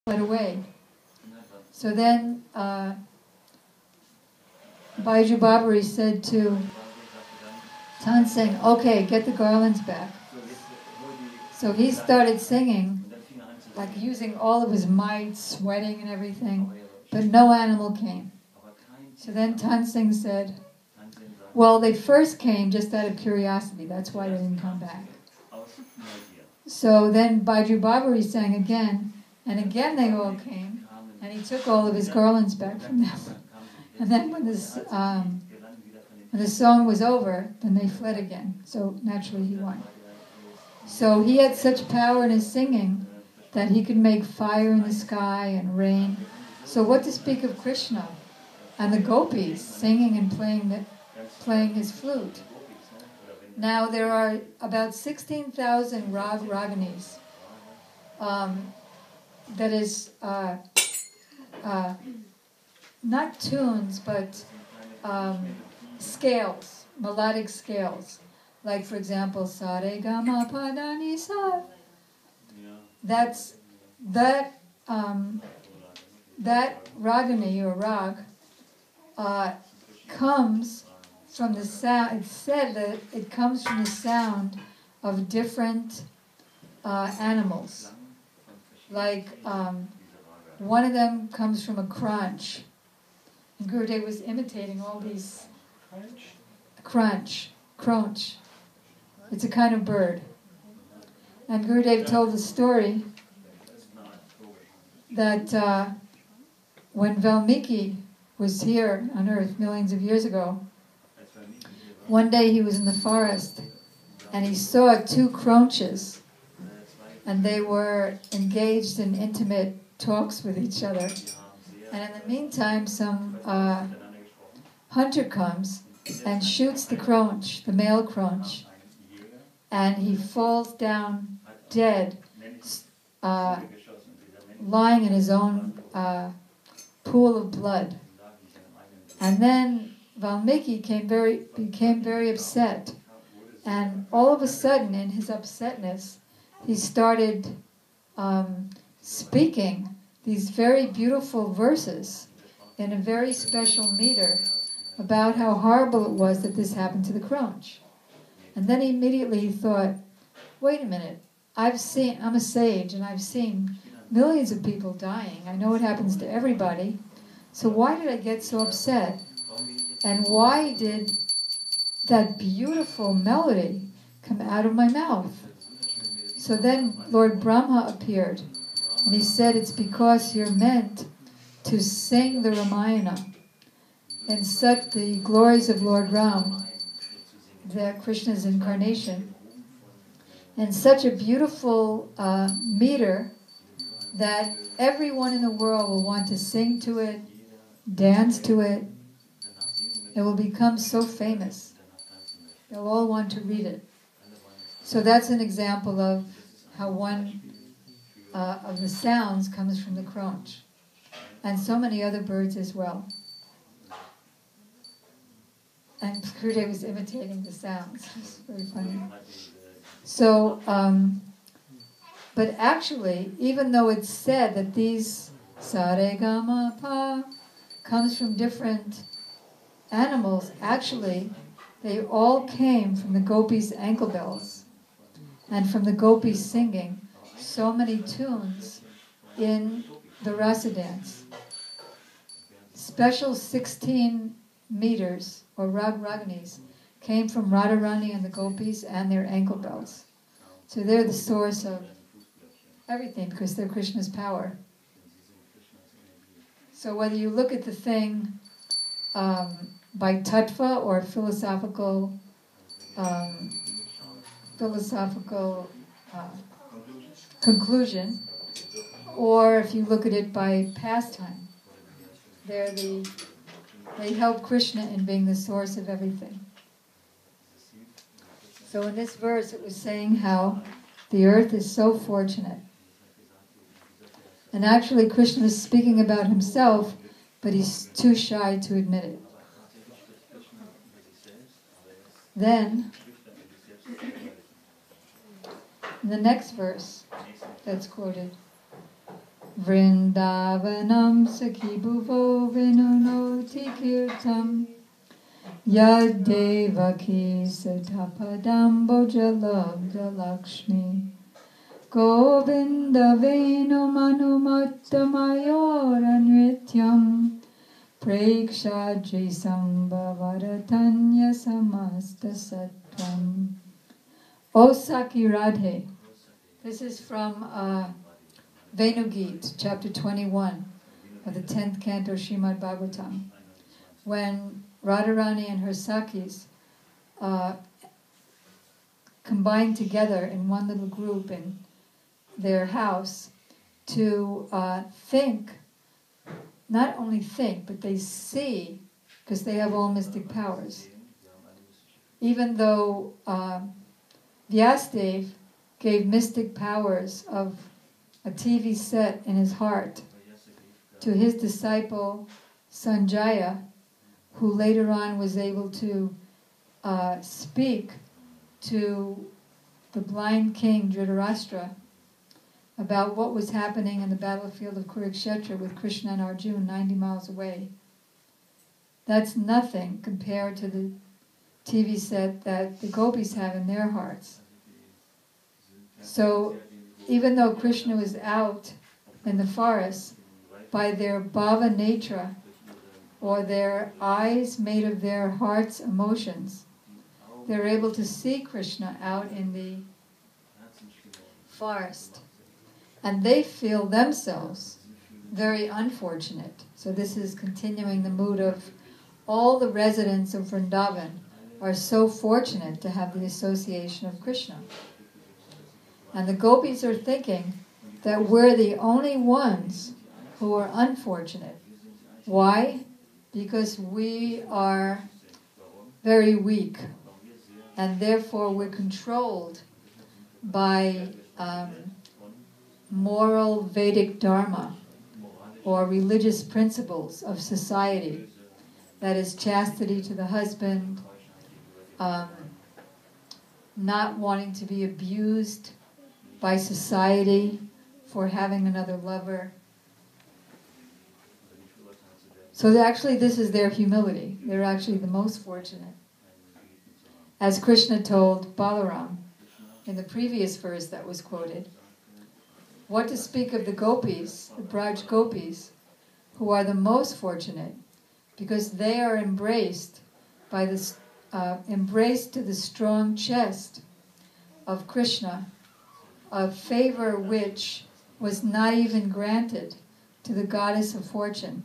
fled away. So then Baiju Babari said to Tansing, okay, get the garlands back. So he started singing, like using all of his might, sweating and everything, but no animal came. So then Tansing said, well, they first came just out of curiosity, that's why they didn't come back. So then Baiju Babari sang again, and again they all came, and he took all of his garlands back from them. And then when the song was over, then they fled again. So naturally he won. So he had such power in his singing that he could make fire in the sky and rain. So what to speak of Krishna and the gopis singing and playing his flute. Now there are about 16,000 raganis. That is not tunes, but scales, melodic scales. Like, for example, sa re ga ma pa da ni sa. That ragini or rag comes from the sound. It's said that it comes from the sound of different animals. Like one of them comes from a crunch. And Gurudev was imitating all these crunch. It's a kind of bird. And Gurudev told the story that when Valmiki was here on earth millions of years ago, one day he was in the forest and he saw two crunches, and they were engaged in intimate talks with each other. And in the meantime, some hunter comes and shoots the crunch, the male crunch, and he falls down dead, lying in his own pool of blood. And then Valmiki became very upset, and all of a sudden, in his upsetness, he started speaking these very beautiful verses in a very special meter about how horrible it was that this happened to the crunch. And then immediately he thought, wait a minute, I'm a sage and I've seen millions of people dying. I know it happens to everybody. So why did I get so upset? And why did that beautiful melody come out of my mouth? So then Lord Brahma appeared, and he said, it's because you're meant to sing the Ramayana and such the glories of Lord Ram, Krishna's incarnation, and such a beautiful meter that everyone in the world will want to sing to it, dance to it. It will become so famous. They'll all want to read it. So that's an example of how one of the sounds comes from the crunch. And so many other birds as well. And Gurudev was imitating the sounds. It's very funny. So, but actually, even though it's said that these sa-re-ga-ma-pa comes from different animals, actually, they all came from the gopis' ankle bells and from the gopis singing so many tunes in the rasa dance. Special 16 meters, or raganis, came from Radharani and the gopis and their ankle bells. So they're the source of everything because they're Krishna's power. So whether you look at the thing by tattva or philosophical conclusion, or if you look at it by pastime, they help Krishna in being the source of everything. So in this verse it was saying how the earth is so fortunate. And actually Krishna is speaking about himself, but he's too shy to admit it. Then, in the next verse that's quoted, Vrindavanam Sakhi Bhuvo Vinunoti Kirtam Yadevaki Satapadam Bojalabda Lakshmi Govinda Venu Manumattamayora Nrityam Preksha Jisambhavaratanya Samasta Sattvam. O Saki Radhe. This is from Venugit, chapter 21 of the 10th canto Srimad Bhagavatam. When Radharani and her Sakis combined together in one little group in their house to think, not only think, but they see, because they have all mystic powers. Even though Vyasadeva gave mystic powers of a TV set in his heart to his disciple Sanjaya, who later on was able to speak to the blind king Dhritarashtra about what was happening in the battlefield of Kurukshetra with Krishna and Arjuna 90 miles away. That's nothing compared to the TV set that the gopis have in their hearts. So even though Krishna was out in the forest, by their bhava netra, or their eyes made of their heart's emotions, they're able to see Krishna out in the forest. And they feel themselves very unfortunate. So this is continuing the mood of all the residents of Vrindavan are so fortunate to have the association of Krishna. And the gopis are thinking that we're the only ones who are unfortunate. Why? Because we are very weak, and therefore we're controlled by moral Vedic dharma, or religious principles of society. That is chastity to the husband, not wanting to be abused by society for having another lover. So actually this is their humility. They're actually the most fortunate. As Krishna told Balaram in the previous verse that was quoted, what to speak of the gopis, the Braj gopis, who are the most fortunate, because they are embraced by this, embraced to the strong chest of Krishna, a favor which was not even granted to the goddess of fortune.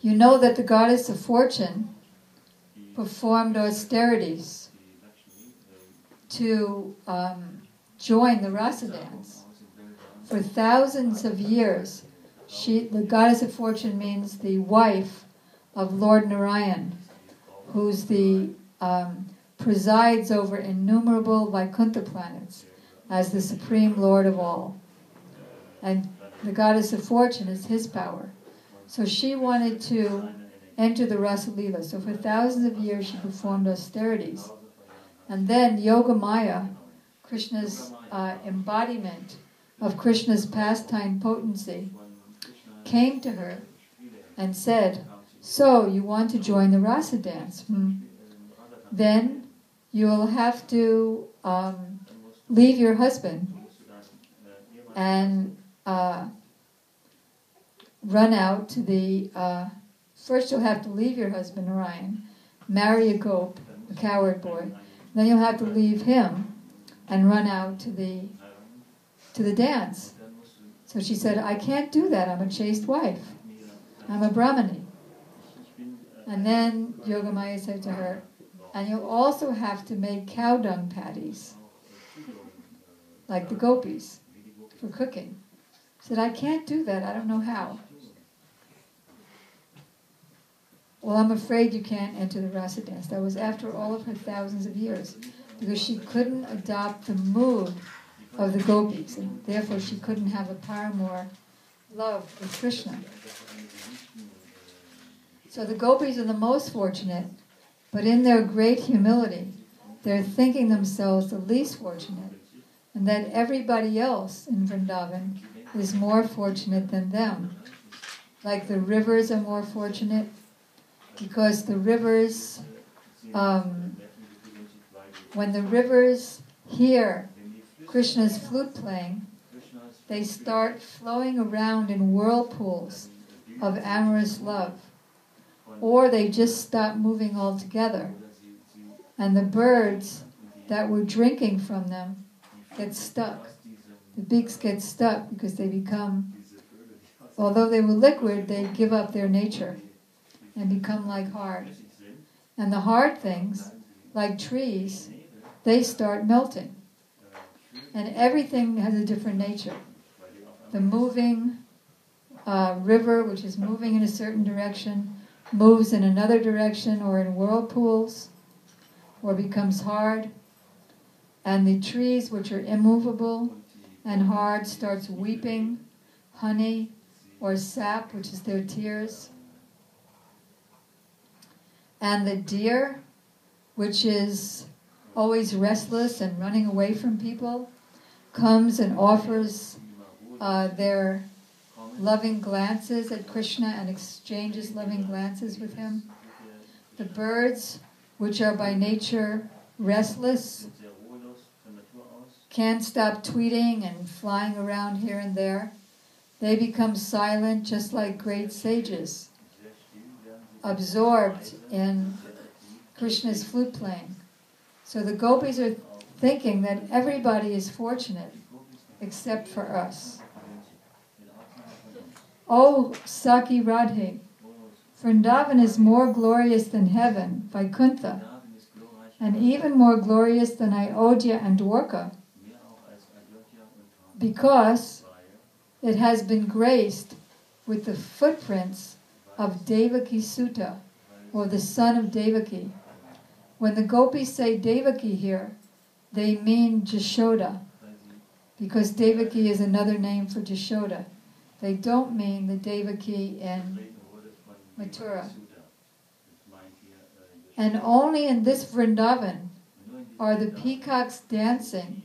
You know that the goddess of fortune performed austerities to join the rasa dance. For thousands of years, the goddess of fortune means the wife of Lord Narayan, who's the presides over innumerable Vaikuntha planets as the supreme Lord of all. And the goddess of fortune is his power. So she wanted to enter the Rasa Leela. So for thousands of years she performed austerities. And then Yoga Maya, Krishna's embodiment of Krishna's pastime potency, came to her and said, so you want to join the rasa dance? Then you'll have to leave your husband and run out to the... first you'll have to leave your husband, Narayan, marry a gop, a coward boy. Then you'll have to leave him and run out to the dance. So she said, I can't do that. I'm a chaste wife. I'm a Brahmani. And then Yogamaya said to her, and you'll also have to make cow dung patties, like the gopis, for cooking. She said, I can't do that. I don't know how. Well, I'm afraid you can't enter the rasa dance. That was after all of her thousands of years, because she couldn't adopt the mood of the gopis, and therefore she couldn't have a paramour love with Krishna. So the gopis are the most fortunate, but in their great humility, they're thinking themselves the least fortunate, and that everybody else in Vrindavan is more fortunate than them. Like the rivers are more fortunate, because the rivers, when the rivers hear Krishna's flute playing, they start flowing around in whirlpools of amorous love. Or they just stop moving altogether. And the birds that were drinking from them get stuck. The beaks get stuck because they become, although they were liquid, they give up their nature and become like hard. And the hard things, like trees, they start melting. And everything has a different nature. The moving river, which is moving in a certain direction, moves in another direction or in whirlpools, or becomes hard. And the trees, which are immovable and hard, starts weeping honey or sap, which is their tears. And the deer, which is always restless and running away from people, comes and offers their loving glances at Krishna and exchanges loving glances with him. The birds, which are by nature restless, can't stop tweeting and flying around here and there. They become silent, just like great sages, absorbed in Krishna's flute playing. So the gopis are thinking that everybody is fortunate except for us. Oh, Saki Radhe, Vrindavan is more glorious than heaven, Vaikuntha, and even more glorious than Ayodhya and Dwarka, because it has been graced with the footprints of Devaki Sutta, or the son of Devaki. When the gopis say Devaki here, they mean Jashoda, because Devaki is another name for Jashoda. They don't mean the Devaki in Mathura. And only in this Vrindavan are the peacocks dancing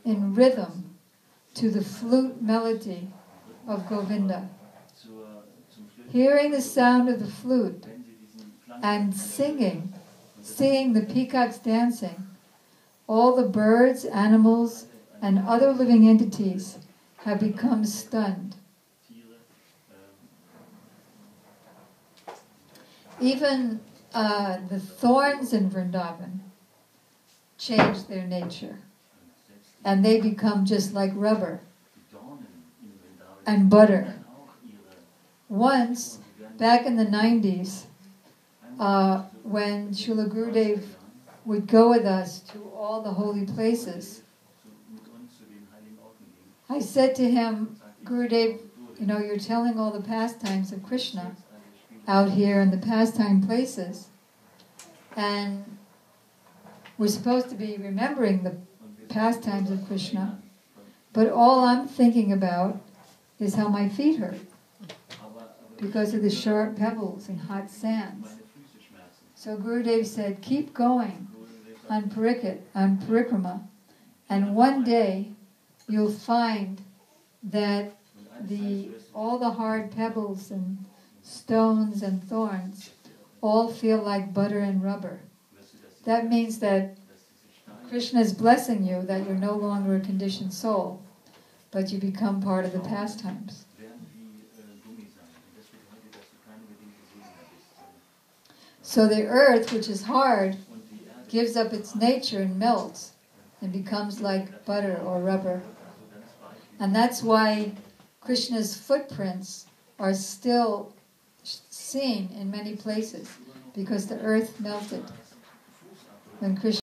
in rhythm to the flute melody of Govinda. Hearing the sound of the flute and seeing the peacocks dancing, all the birds, animals, and other living entities have become stunned. Even the thorns in Vrindavan change their nature, and they become just like rubber and butter. Once, back in the 90s, when Srila Gurudev would go with us to all the holy places, I said to him, Gurudev, you're telling all the pastimes of Krishna out here in the pastime places, and we're supposed to be remembering the pastimes of Krishna, but all I'm thinking about is how my feet hurt because of the sharp pebbles and hot sands. So Gurudev said, keep going on parikrama, and one day you'll find that all the hard pebbles and stones and thorns all feel like butter and rubber. That means that Krishna is blessing you, that you're no longer a conditioned soul, but you become part of the pastimes. So the earth, which is hard, gives up its nature and melts and becomes like butter or rubber. And that's why Krishna's footprints are still seen in many places, because the earth melted when Krishna